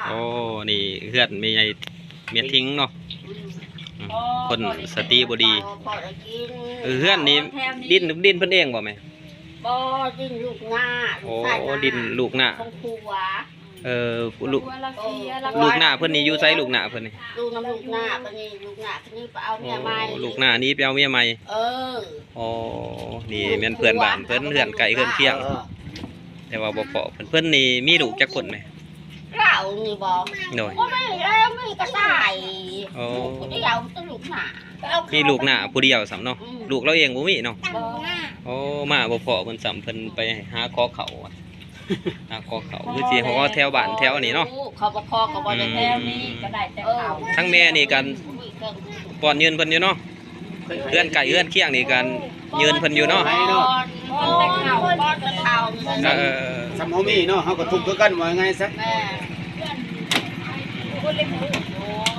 โอ้นี่เฮือนมีไอ้เมียทิ้งเนาะคนสติบ่ดีเฮือนนี่ดินเพิ่นเองบ่แม่บ่ดินลูกหน้า โอ้ดินลูกหน้าของครัวลูกหน้าเพิ่นนี่อยู่ไสลูกหน้าเพิ่นนี่ลูกน้ำลูกหน้าเพิ่นนี่ลูกหน้าเพิ่นนี่ไปเอาเมียใหม่ลูกหน้านี้ไปเอาเมียใหม่อ๋อนี่แม่นเพื่อนบ้านเพิ่นเฮือนไกลเฮือนเคียงแต่ว่าบ่พอเพิ่นนี่มีลูกจักคนแม่เรานี่บ่โดยไม่แล้วมีกระต่ายโอ้เดียวต้องลูกหน้ามีลูกหน้าผู้เดียวสำเนาะลูกเราเองบ่มีเนาะโอ้มาบ่พอเพิ่นสำเพิ่นไปหาคอเขาหาคอเขาคือสิฮอแถวบ้านแถวนี้เนาะเขาบ่คอก็บ่ได้แถวนี้ก็ได้แต่เขาทั้งแม่นี่กันป้อนยืนเพิ่นอยู่เนาะเฮือนไก่เฮือนเคียงนี่กันยืนเพิ่นอยู่เนาะป้อนแต่เขาป้อนแต่เขาสมเฮามีเนาะเฮาก็ทุกข์คือกันว่าไงซะ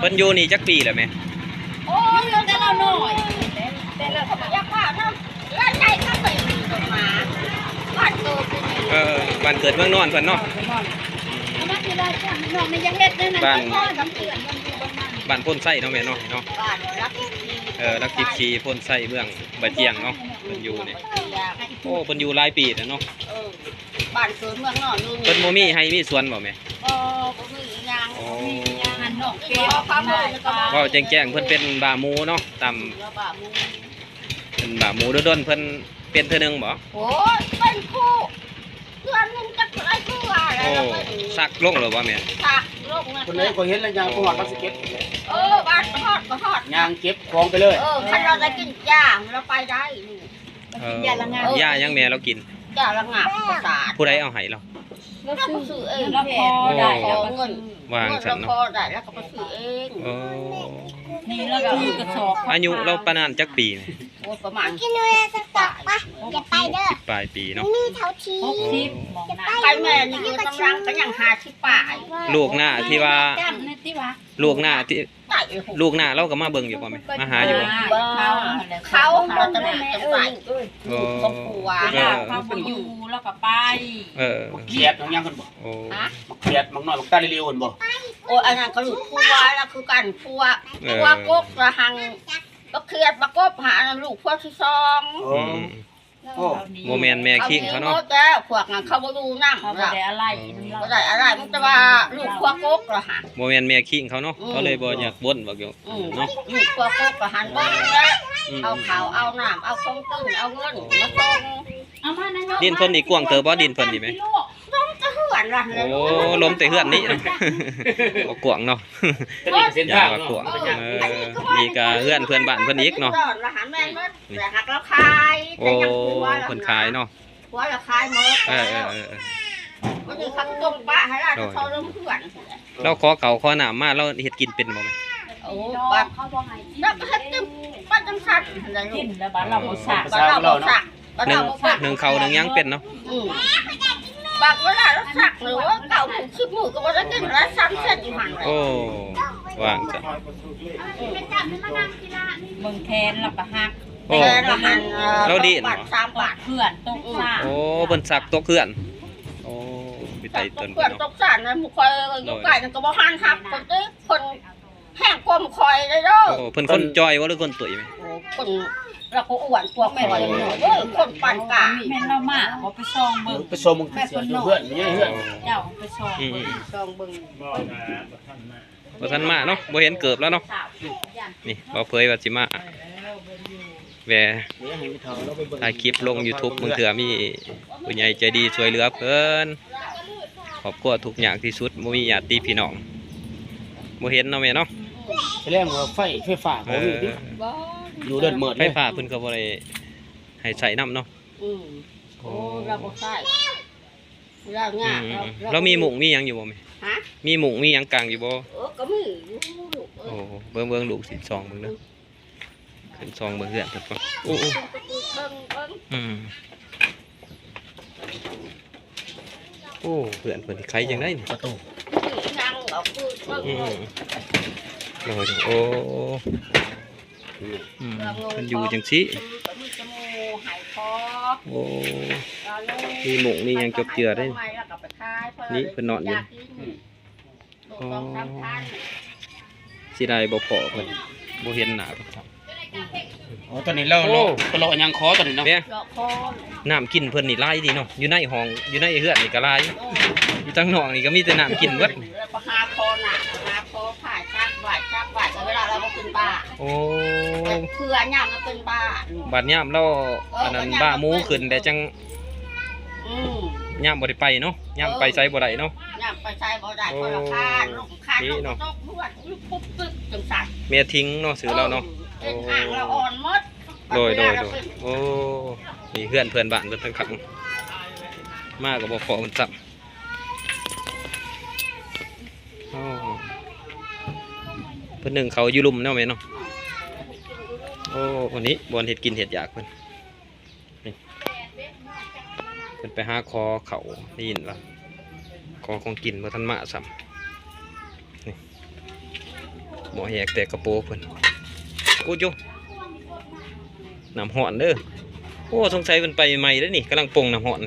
เพิ่นอยู่นี่จักปีแล้วแม่โอ้ยแต่เราหน่อยแต่เราเขาอยากว่าเนาะแล้วใจเขาไปมาบ้านเกิดบ้านเกิดเมืองนอนเพิ่นเนาะบ้านพ่นไส้เนาะแม่เนาะรัก14พ่นไส้เมืองบะเจียงเนาะเพิ่นอยู่นี่โอ้เพิ่นอยู่หลายปีแล้วเนาะบ้านเกิดเมืองนอนเพิ่นบ่มีให้มีสวนบ่แม่บ่มีหยังอันนอกเก็บเว้าแจ้งๆเพิ่นเป็นบ่าหมูเนาะตามเป็นบ่าหมูดนๆเพิ่นเป็นเทื่อนึงบ่โอ้ยเป็นคู่เดือนนึงจักหลายคือว่าอะไรสักลงหรือบ่แม่สักลงนะคนไหนก็เห็นแล้วยางบ่ฮอดมันสิเก็บบ้านฮอดบ่ฮอดยางเก็บของไปเลยคันเราได้กินย่างเราไปได้กินยาละงาบยายังแม่เรากินยาละงาบประสาทผู้ใดเอาให้เราซื้อเองเราพอได้แล้วเงินวางฉันเนาะพอได้แล้วก็ไปซื้อเองนี่แล้วก็กระสอบอายุเราประมาณจักปีโอ้ประมาณกินเลยสักตักปะจะไปเด้อปลายปีเนาะมีเท่าทีไปแม่นี่อยู่กำลังก็ยัง50ป่ายลูกหน้าที่ว่าลูกหน้าที่ลูกหน้าเราก็มาเบิ่งอยู่บ่แม่มาหาอยู่เขาจะแม่ใส่ก็กลัวเขาไปอยู่แล้วก็ไปเครียดน้องยังคนบ่เครียดมักน้อยมักตาเร็วๆคนบ่โอ้อันนั้นก็ลูกครัวแล้วคือกันครัวกกระหังก็เครียดประกบหาลูกพวกที่โมเมนต์แม่คิงเขาเนาะพวกนั้นเขาบ่ดูน้ำเขาบ่ได้อะไรมันจะว่าลูกพวกกกเหรอฮะโมเมนต์แม่คิงเขาเนาะเขาเลยบ่อยากบ่นบอกอยู่เนาะลูกพวกกกหันบ่แล้วเอาข้าวเอาน้ำเอาของตึ้งเอาเงินมาส่งดินเพิ่นนี่กว้างเติบบ่ดินเพิ่นนี่มั้ยล้มแต่เฮือนล่ะโอ้ล้มแต่เฮือนนี่บ่กว้างเนาะเส้นทางกว้างนี่ก็เฮือนเพื่อนบ้านเพิ่นอีกเนาะแต่หักแล้วคายโอ้เพิ่นขายเนาะหัวละคายหมดมันสิคักต้มปลาให้เราเขาเริ่มเฮือนเราขอเขาขอน้ำมาเราเฮ็ดกินเป็นบ่แม่โอ้บ้านเขาบ่ให้แล้วเฮ็ดตึ้มบ้านจังซั่นกินแล้วบ้านเราบ่ซักบ้านเราบ่ซักหนึ่งเขาหนึ่งยังเป็นเนาะบางเวลาเราสักหรือว่าเก่าผูกชิบมือก็บ่ได้กินแล้วซ้ำเส้นอยู่หันเลยโอ้วางจ้ะเบิ่งแทนแล้วก็ฮักเราดีบาท3 บาทเพื่อนตกซ่าโอ้เพิ่นสักตกเพื่อนโอ้ไปไต่ต้นเพื่อนตกซ่านะหมู่คอยอยู่ใกล้นั่นก็บ่หันครับคนแห้งกลมคอยเลยเด้อโอ้เพิ่นคนจอยบ่หรือคนตุ๋ยมั้ยคนเราก็อ้วนพวกแม่นคนปานกลางแม่นเรามาบ่ไปส่องเบิ่งไปส่งมึงเสียอยู่เพื่อนนี่เพื่อนเจ้าไปส่องเบิ่งบ่ทันมาเนาะบ่เห็นเกิบแล้วเนาะนี่บ่เผยว่าสิมาแหวถ่ายคลิปลง YouTube มึงเถื่อมีผู้ใหญ่ใจดีช่วยเหลือเพิ่นขอบคุณทุกอย่างที่สุดบ่มีญาติพี่น้องบ่เห็นเนาะแม่เนาะแรงว่าไฟฟ้าบ่มีติอยู่เดินเมิดไฟฟ้าเพิ่นก็บ่ได้ให้ใช้น้ำเนาะโอ้เราบ่ใช้เรามีหมุงมีหยังอยู่บ่แม่มีหมุงมีหยังกลางอยู่บ่ก็มีโอ้เบิ่งลูกสิซองเบิ่งเด้อขึ้นซองเบิ่งเฮือนเพิ่นก่อนโอ้โอ้เฮือนเพิ่นใครจังได๋นี่ประตูนั่งเอาคือโอ้มันอยู่จังซี่โอ้มีหมุงมีหยังจบเจือได้นี่เพิ่นนอนอยู่ สิได้บ่พอเพิ่นบ่เห็นหน้าเพิ่นครับ อ๋อตอนนี้เรายังคอตอนนี้เนาะ เนี่ย หลอกคอ น้ำกินเพิ่นนี่หลายดีเนาะอยู่ในห้องอยู่ในเฮือนนี่ก็หลายอยู่ทางนอกนี่ก็มีแต่น้ำกินเบิด แล้วก็หาคอน่ะหาคอผ่าชักบาดแต่เวลาเราก็เป็นบ้า โอ้ เพื่อย่ำมันเป็นบ้า บัดยามเราอันนั้นบ้าหมูขึ้นแต่จัง อืม ยามบ่ได้ไปเนาะยามไปไสบ่ได้เนาะ ย่ำไปใช้บ่ได้คนละข้านลูกข้านลูกตกพวดปุ๊บปึ๊บจังสัตว์ เมียทิ้งเนาะซื้อเราเนาะ เป็นห่างเราอ่อนมด โดยโอ้นี่เพื่อนเพื่อนบ้านเพิ่นทั้งขังมาก็บ่พอมันจับโอ้เพิ่นหนึ่งเขาอยู่ลุมเนาะแม่เนาะโอ้วันนี้บ่อนเฮ็ดกินเฮ็ดอยากเพิ่นนี่เพิ่นไปหาคอเขาได้ยินว่าคอของกินบ่ทันมาซ้ำนี่หมอแหกแต่กระโปรงเพิ่นโอ้โยน้ำหอนเด้อโอ้สงสัยเพิ่นไปใหม่เด้อนี่กำลังปรุงน้ำหอน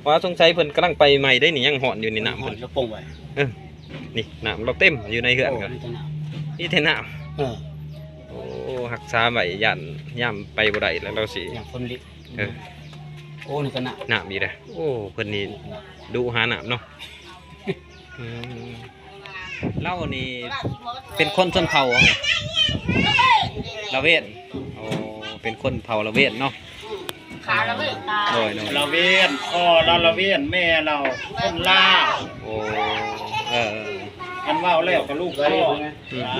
ว่าสงสัยเพิ่นกำลังไปใหม่ได้อนี่ยังหอนอยู่ในน้ำ หอ เพิ่ น น แล้วปงไว้ นี่น้ำเราเต็มอยู่ในเฮือนกัน นี่เทน้ เออ ำโอ้หักษาไว้ย่านย่ำไปบ่ได้แล้วเราสิ อย่างคนลิ เออ โอ้นี่ก็หนัก น้ำอีกแล้วโอ้เพิ่นนี่ดูหาน้ำเนาะอืมเล่านี่เป็นคนชนเผ่าเหรอละเวทโอ้เป็นคนเผ่าละเวทเนาะ ขาเราไม่ตา โดย เราเวียนพ่อเราเวียนแม่เราคนลาว โอ้เออ อันว่าแล้วกับลูกพ่อ อืม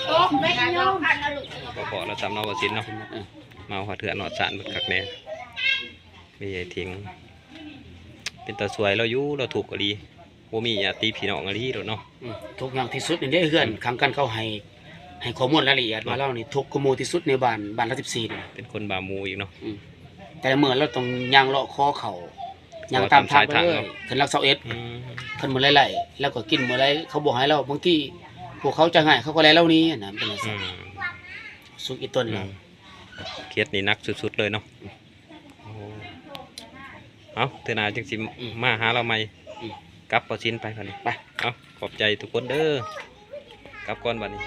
โต๊ะไม่ยอมกันนะลูก ก็พอแล้วจำเนาบ่สินเนาะมาหัวเถื่อนหนอดสารเบิดคักแน่มีไอ้ทิ้งเป็นตาสวยเราอยู่เราถูกกะดีบ่มีญาติพี่น้องกะดีดอกเนาะ ทุกอย่างที่สุดนี่ได้เฮือนครั้งกันเขาให้ข้อมูลรายละเอียดว่าเรานี่ทุกข้อมูลที่สุดในบ้านละ14นี่ เป็นคนบามูอีกเนาะ แต่เมื่อเราต้องย่างเลาะคอเขาย่างตามทางไปเลยขึ้นรักเสาเอ็ด อืม ขึ้นมาไล่ๆแล้วก็กินมื้อไรเขาบอกให้เราบางทีพวกเขาจะให้เขาก็ไล่เรานี้นะเป็นจัง อื ซั่น ม สุกอีต้น อื เรา มเครียดนี่หนักสุดๆเลยเนาะโอ้เอาเทื่อหน้าจังสิมาหาเราใหม่กลับบ่สินไปบัดนี้ไปเอาขอบใจทุกคนเด้อกลับก่อนบัดนี้